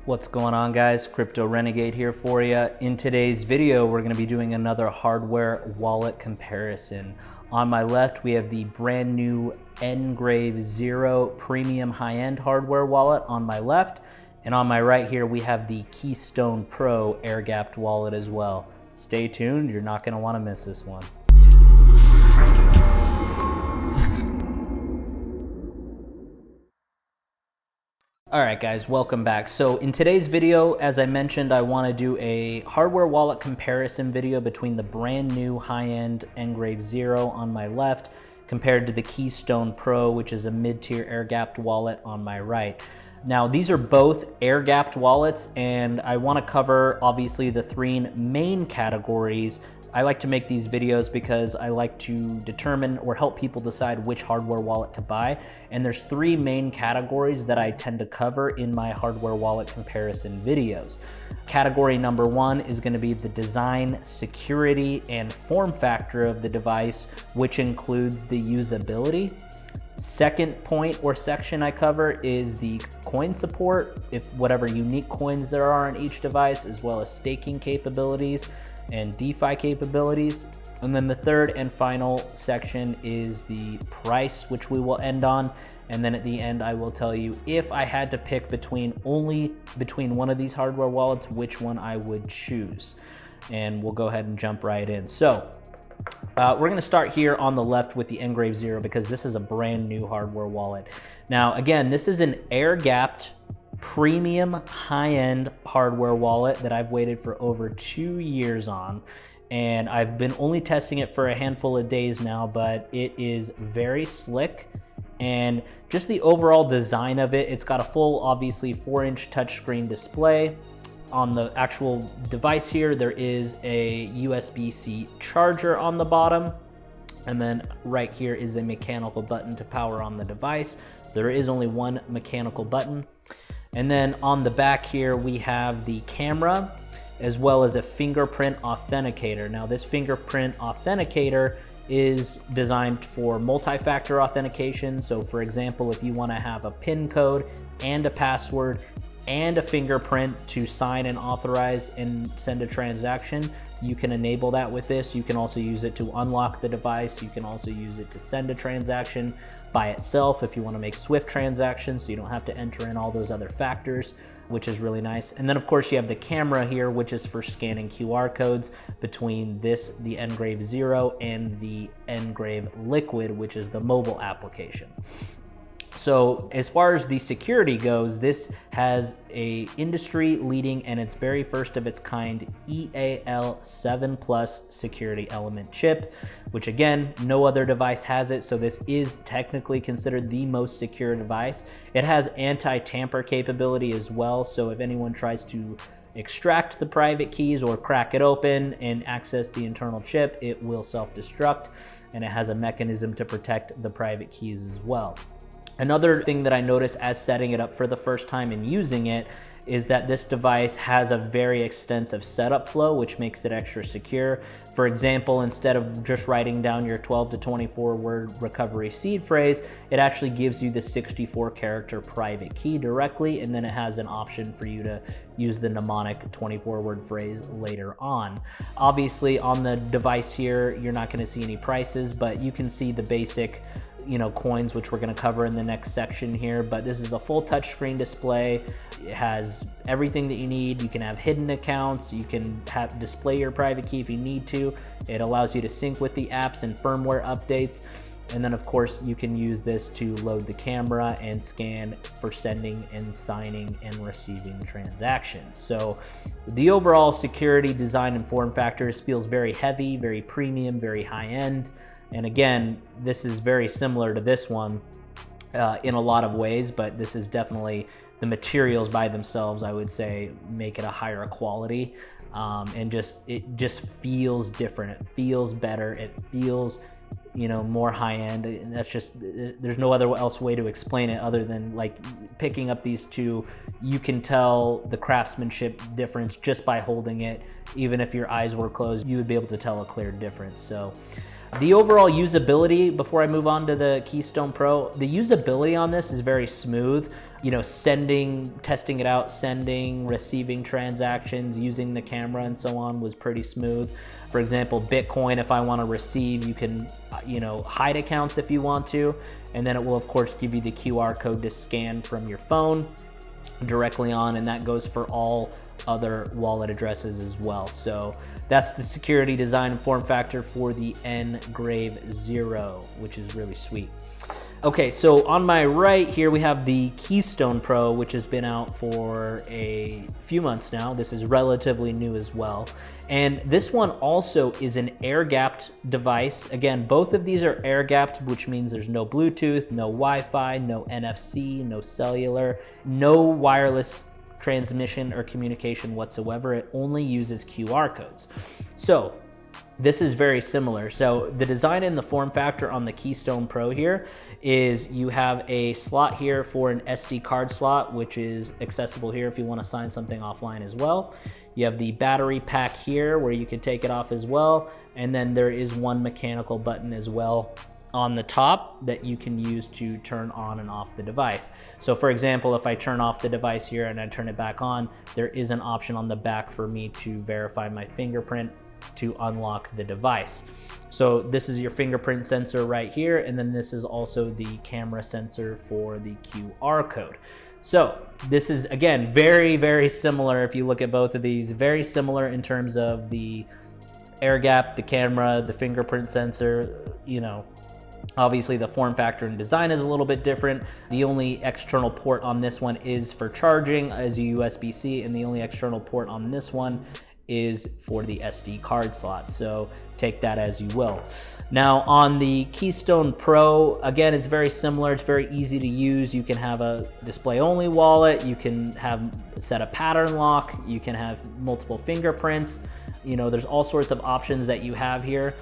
What's going on, guys? Crypto Renegade here for you. In today's video, we're going to be doing another hardware wallet comparison. On my left, we have the brand new NGrave Zero premium high-end hardware wallet on my left. And on my right here, we have the Keystone Pro air-gapped wallet as well. Stay tuned, you're not going to want to miss this one. All right, guys, welcome back. So in today's video, as I mentioned, I want to do a hardware wallet comparison video between the brand new high-end NGrave Zero on my left compared to the Keystone Pro, which is a mid-tier air-gapped wallet on my right. Now, these are both air-gapped wallets, and I want to cover, obviously, the three main categories. I like to make these videos because I like to determine or help people decide which hardware wallet to buy. And there's three main categories that I tend to cover in my hardware wallet comparison videos. Category number one is going to be the design, security, and form factor of the device, which includes the usability. Second point or section I cover is the coin support, if whatever unique coins there are on each device, as well as staking capabilities and DeFi capabilities. And then the third and final section is the price, which we will end on. And then at the end, I will tell you if I had to pick between one of these hardware wallets, which one I would choose. And we'll go ahead and jump right in. So we're gonna start here on the left with the NGrave Zero because this is a brand new hardware wallet. Now, again, this is an air-gapped premium high-end hardware wallet that I've waited for over 2 years on, and I've been only testing it for a handful of days now, but it is very slick. And just the overall design of it, it's got a full, obviously 4-inch touchscreen display. On the actual device here, there is a USB-C charger on the bottom. And then right here is a mechanical button to power on the device. So there is only one mechanical button. And then on the back here, we have the camera as well as a fingerprint authenticator. Now, this fingerprint authenticator is designed for multi-factor authentication. So for example, if you want to have a PIN code and a password and a fingerprint to sign and authorize and send a transaction, you can enable that with this. You can also use it to unlock the device. You can also use it to send a transaction by itself if you want to make Swift transactions, so you don't have to enter in all those other factors, which is really nice. And then of course you have the camera here, which is for scanning QR codes between the NGrave Zero and the NGrave Liquid, which is the mobile application. So as far as the security goes, this has a industry leading and its very first of its kind EAL7 Plus security element chip, which again, no other device has it. So this is technically considered the most secure device. It has anti-tamper capability as well. So if anyone tries to extract the private keys or crack it open and access the internal chip, it will self-destruct, and it has a mechanism to protect the private keys as well. Another thing that I noticed as setting it up for the first time and using it is that this device has a very extensive setup flow, which makes it extra secure. For example, instead of just writing down your 12 to 24 word recovery seed phrase, it actually gives you the 64 character private key directly, and then it has an option for you to use the mnemonic 24 word phrase later on. Obviously on the device here, you're not gonna see any prices, but you can see the basic coins, which we're going to cover in the next section here. But this is a full touchscreen display. It has everything that you need. You can have hidden accounts. You can display your private key if you need to. It allows you to sync with the apps and firmware updates. And then of course you can use this to load the camera and scan for sending and signing and receiving transactions. So the overall security, design, and form factors feels very heavy, very premium, very high end. And again, this is very similar to this one in a lot of ways, but this is definitely the materials by themselves, I would say, make it a higher quality. And it just feels different. It feels better. It feels, more high end. And that's just, there's no other else way to explain it other than like picking up these two. You can tell the craftsmanship difference just by holding it. Even if your eyes were closed, you would be able to tell a clear difference. So The overall usability, before I move on to the Keystone Pro, the usability on this is very smooth. You know, testing it out, sending, receiving transactions, using the camera and so on was pretty smooth. For example, Bitcoin, if I want to receive, you can, you know, hide accounts if you want to, and then it will of course give you the QR code to scan from your phone directly on, and that goes for all other wallet addresses as well. So that's the security design and form factor for the NGrave Zero, which is really sweet. Okay, so on my right here, we have the Keystone Pro, which has been out for a few months now. This is relatively new as well. And this one also is an air-gapped device. Again, both of these are air-gapped, which means there's no Bluetooth, no Wi-Fi, no NFC, no cellular, no wireless transmission or communication whatsoever. It only uses QR codes. So this is very similar. So the design and the form factor on the Keystone Pro here is you have a slot here for an SD card slot, which is accessible here if you want to sign something offline as well. You have the battery pack here where you can take it off as well. And then there is one mechanical button as well on the top that you can use to turn on and off the device. So for example, if I turn off the device here and I turn it back on, there is an option on the back for me to verify my fingerprint to unlock the device. So this is your fingerprint sensor right here, and then this is also the camera sensor for the QR code. So this is, again, very, very similar. If you look at both of these, very similar in terms of the air gap, the camera, the fingerprint sensor. You know, obviously the form factor and design is a little bit different. The only external port on this one is for charging as a USB-C, and the only external port on this one is for the SD card slot. So take that as you will. Now on the Keystone Pro, again, it's very similar. It's very easy to use. You can have a display only wallet. You can have set a pattern lock. You can have multiple fingerprints. You know, there's all sorts of options that you have here.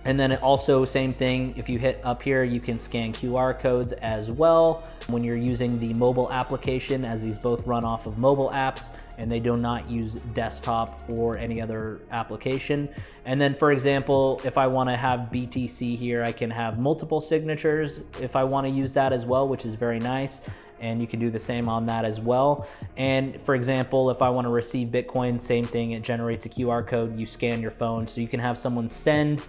And then it also, same thing, if you hit up here, you can scan QR codes as well when you're using the mobile application, as these both run off of mobile apps and they do not use desktop or any other application. And then for example, if I want to have BTC here, I can have multiple signatures if I want to use that as well, which is very nice. And you can do the same on that as well. And for example, if I want to receive Bitcoin, same thing, it generates a QR code, you scan your phone, so you can have someone send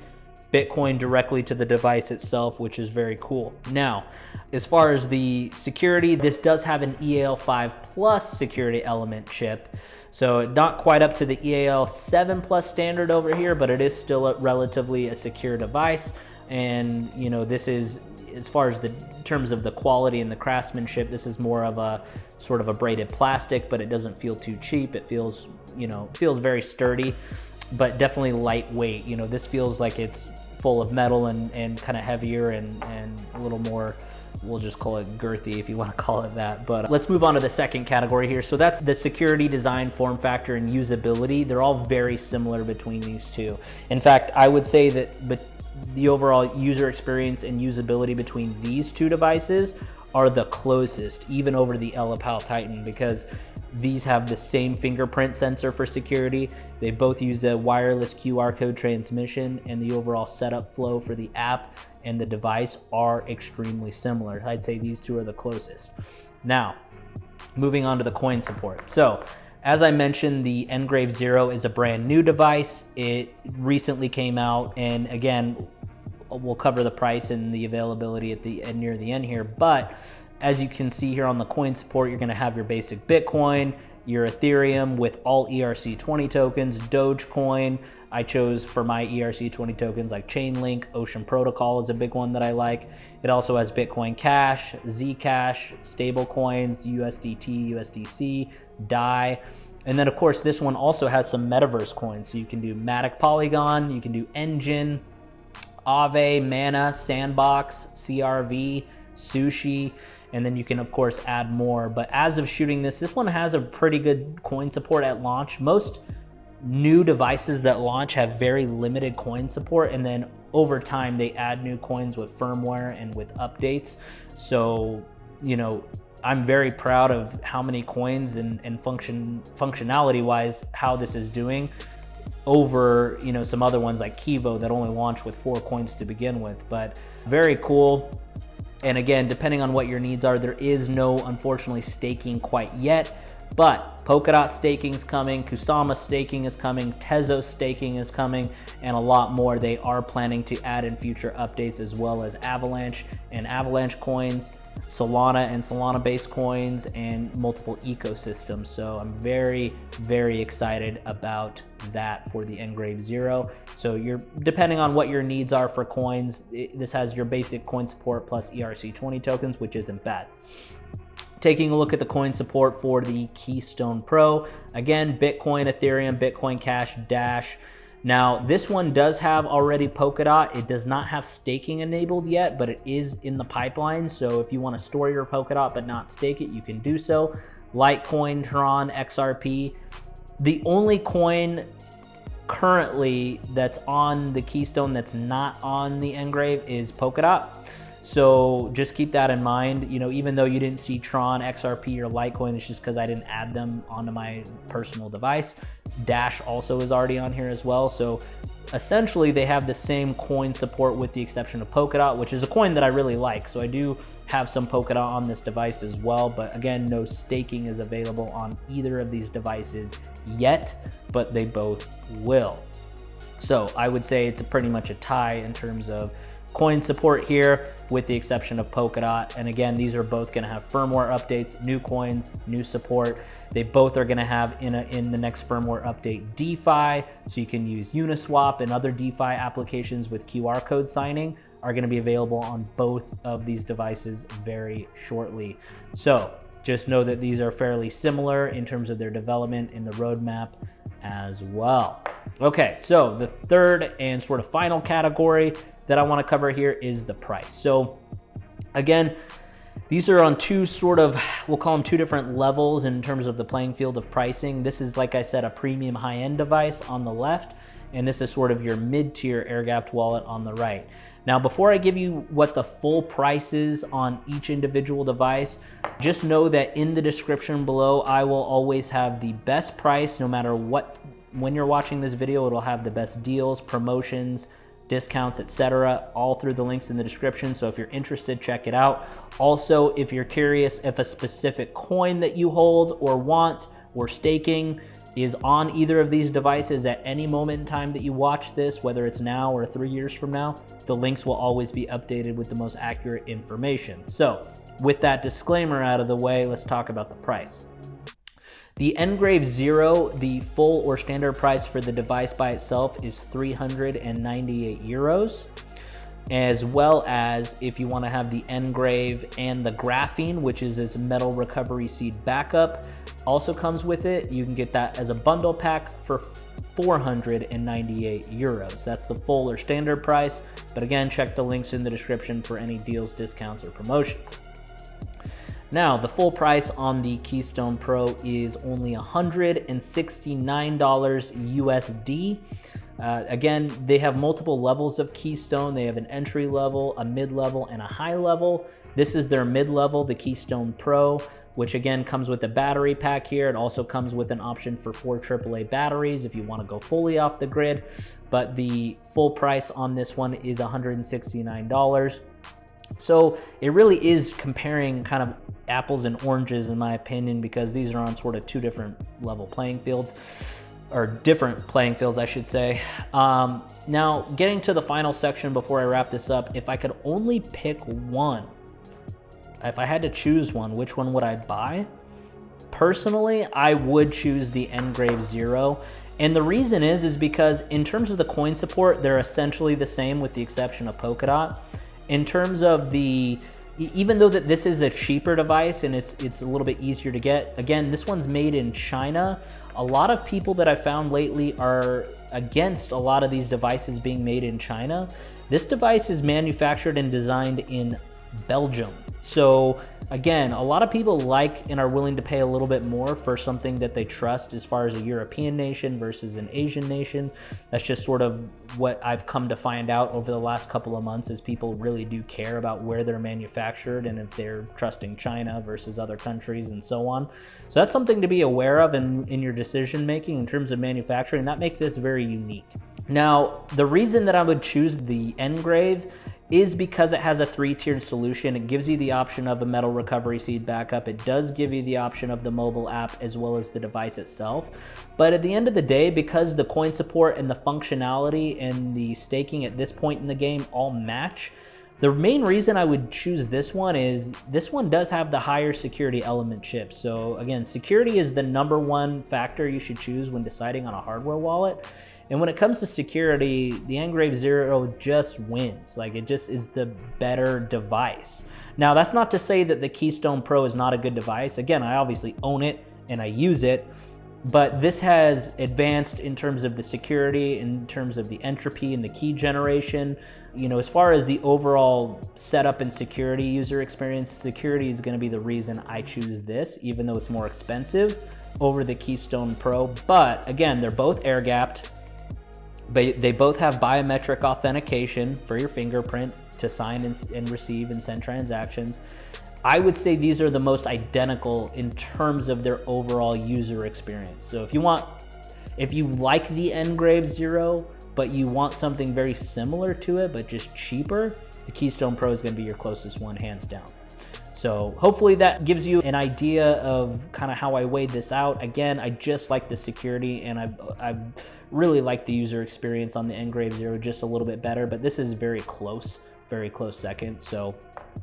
Bitcoin directly to the device itself, which is very cool. Now, as far as the security, this does have an EAL5 Plus security element chip. So not quite up to the EAL7 Plus standard over here, but it is still relatively a secure device. And you know, this is, as far as the terms of the quality and the craftsmanship, this is more of a sort of a braided plastic, but it doesn't feel too cheap. It feels, you know, feels very sturdy, but definitely lightweight. You know, this feels like it's full of metal and kind of heavier and a little more, we'll just call it girthy if you want to call it that. But let's move on to the second category here. So that's the security, design, form factor, and usability. They're all very similar between these two. In fact, I would say that the overall user experience and usability between these two devices are the closest, even over the LOCKUP Titan, because these have the same fingerprint sensor for security. They both use a wireless QR code transmission, and the overall setup flow for the app and the device are extremely similar. I'd say these two are the closest. Now, moving on to the coin support. So, as I mentioned, the NGrave Zero is a brand new device. It recently came out, and again, we'll cover the price and the availability at the near the end here, but as you can see here on the coin support, you're going to have your basic Bitcoin, your Ethereum with all ERC20 tokens, Dogecoin. I chose for my ERC20 tokens like Chainlink, Ocean Protocol is a big one that I like. It also has Bitcoin Cash, Zcash, stable coins, USDT, USDC, DAI. And then of course, this one also has some metaverse coins. So you can do Matic Polygon, you can do Engine, Aave, Mana, Sandbox, CRV, Sushi, and then you can of course add more. But as of shooting this one has a pretty good coin support at launch. Most new devices that launch have very limited coin support, and then over time they add new coins with firmware and with updates. So, you know, I'm very proud of how many coins and functionality wise how this is doing over, you know, some other ones like Kivo that only launch with 4 coins to begin with. But very cool. And again, depending on what your needs are, there is no, unfortunately, staking quite yet. But Polkadot staking is coming, Kusama staking is coming, Tezos staking is coming, and a lot more. They are planning to add in future updates, as well as Avalanche and Avalanche coins, Solana and Solana-based coins, and multiple ecosystems. So I'm very, very excited about that for the NGrave Zero. So you're, depending on what your needs are for coins, this has your basic coin support plus ERC20 tokens, which isn't bad. Taking a look at the coin support for the Keystone Pro, again, Bitcoin, Ethereum, Bitcoin Cash, Dash. Now, this one does have already Polkadot. It does not have staking enabled yet, but it is in the pipeline. So if you want to store your Polkadot but not stake it, you can do so. Litecoin, Tron, XRP. The only coin currently that's on the Keystone that's not on the NGrave is Polkadot. So just keep that in mind. You know, even though you didn't see Tron, XRP, or Litecoin, it's just because I didn't add them onto my personal device. Dash also is already on here as well. So essentially they have the same coin support with the exception of Polkadot, which is a coin that I really like. So I do have some Polkadot on this device as well. But again, no staking is available on either of these devices yet, but they both will. So I would say it's pretty much a tie in terms of coin support here, with the exception of Polkadot. And again, these are both going to have firmware updates, new coins, new support. They both are going to have in the next firmware update DeFi, so you can use Uniswap and other DeFi applications with QR code signing are going to be available on both of these devices very shortly. So just know that these are fairly similar in terms of their development in the roadmap as well. Okay, so the third and sort of final category that I want to cover here is the price. So again, these are on two sort of, we'll call them two different levels in terms of the playing field of pricing. This is, like I said, a premium high-end device on the left, and this is sort of your mid-tier air-gapped wallet on the right. Now, before I give you what the full price is on each individual device, just know that in the description below, I will always have the best price no matter what. When you're watching this video, it'll have the best deals, promotions, discounts, etc., all through the links in the description. So if you're interested, check it out. Also, if you're curious if a specific coin that you hold or want or staking is on either of these devices at any moment in time that you watch this, whether it's now or 3 years from now, the links will always be updated with the most accurate information. So with that disclaimer out of the way, let's talk about the price. The NGrave Zero, the full or standard price for the device by itself is 398 euros, as well as if you want to have the NGrave and the graphene, which is its metal recovery seed backup, also comes with it. You can get that as a bundle pack for 498 euros. That's the full or standard price, but again, check the links in the description for any deals, discounts, or promotions. Now, the full price on the Keystone Pro is only $169 USD. Again, they have multiple levels of Keystone. They have an entry level, a mid level, and a high level. This is their mid level, the Keystone Pro, which again comes with a battery pack here. It also comes with an option for 4 AAA batteries if you want to go fully off the grid. But the full price on this one is $169. So it really is comparing kind of apples and oranges in my opinion, because these are on sort of two different level playing fields, or different playing fields, I should say. Now, getting to the final section before I wrap this up, if I could only pick one, if I had to choose one, which one would I buy? Personally, I would choose the NGrave Zero. And the reason is because in terms of the coin support, they're essentially the same with the exception of Polkadot. In terms of the, even though that this is a cheaper device and it's a little bit easier to get, again, this one's made in China. A lot of people that I've found lately are against a lot of these devices being made in China. This device is manufactured and designed in Belgium. So again, a lot of people like and are willing to pay a little bit more for something that they trust as far as a European nation versus an Asian nation. That's just sort of what I've come to find out over the last couple of months, is people really do care about where they're manufactured and if they're trusting China versus other countries and so on. So that's something to be aware of in your decision making in terms of manufacturing. That makes this very unique. Now, the reason that I would choose the NGrave is because it has a 3-tiered solution. It gives you the option of a metal recovery seed backup. It does give you the option of the mobile app as well as the device itself. But at the end of the day, because the coin support and the functionality and the staking at this point in the game all match, the main reason I would choose this one is this one does have the higher security element chip. So again, security is the #1 factor you should choose when deciding on a hardware wallet. And when it comes to security, the NGrave Zero just wins. Like, it just is the better device. Now, that's not to say that the Keystone Pro is not a good device. Again, I obviously own it and I use it, but this has advanced in terms of the security, in terms of the entropy and the key generation. You know, as far as the overall setup and security user experience, security is going to be the reason I choose this, even though it's more expensive over the Keystone Pro. But again, they're both air gapped. They both have biometric authentication for your fingerprint to sign and receive and send transactions. I would say these are the most identical in terms of their overall user experience. So if you like the NGrave Zero, but you want something very similar to it, but just cheaper, the Keystone Pro is gonna be your closest one, hands down. So hopefully that gives you an idea of kind of how I weighed this out. Again, I just like the security, and I really like the user experience on the NGrave Zero just a little bit better, but this is very close second. So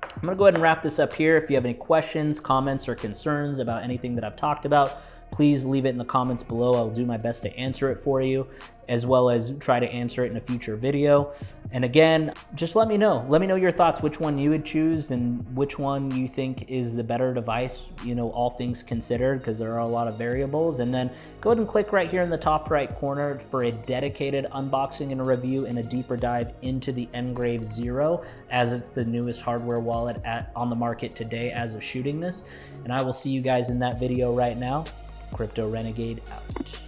I'm gonna go ahead and wrap this up here. If you have any questions, comments, or concerns about anything that I've talked about, please leave it in the comments below. I'll do my best to answer it for you, as well as try to answer it in a future video. And again, just let me know. Let me know your thoughts, which one you would choose and which one you think is the better device, you know, all things considered, because there are a lot of variables. And then go ahead and click right here in the top right corner for a dedicated unboxing and a review and a deeper dive into the NGrave Zero, as it's the newest hardware wallet on the market today as of shooting this. And I will see you guys in that video right now. Crypto Renegade out.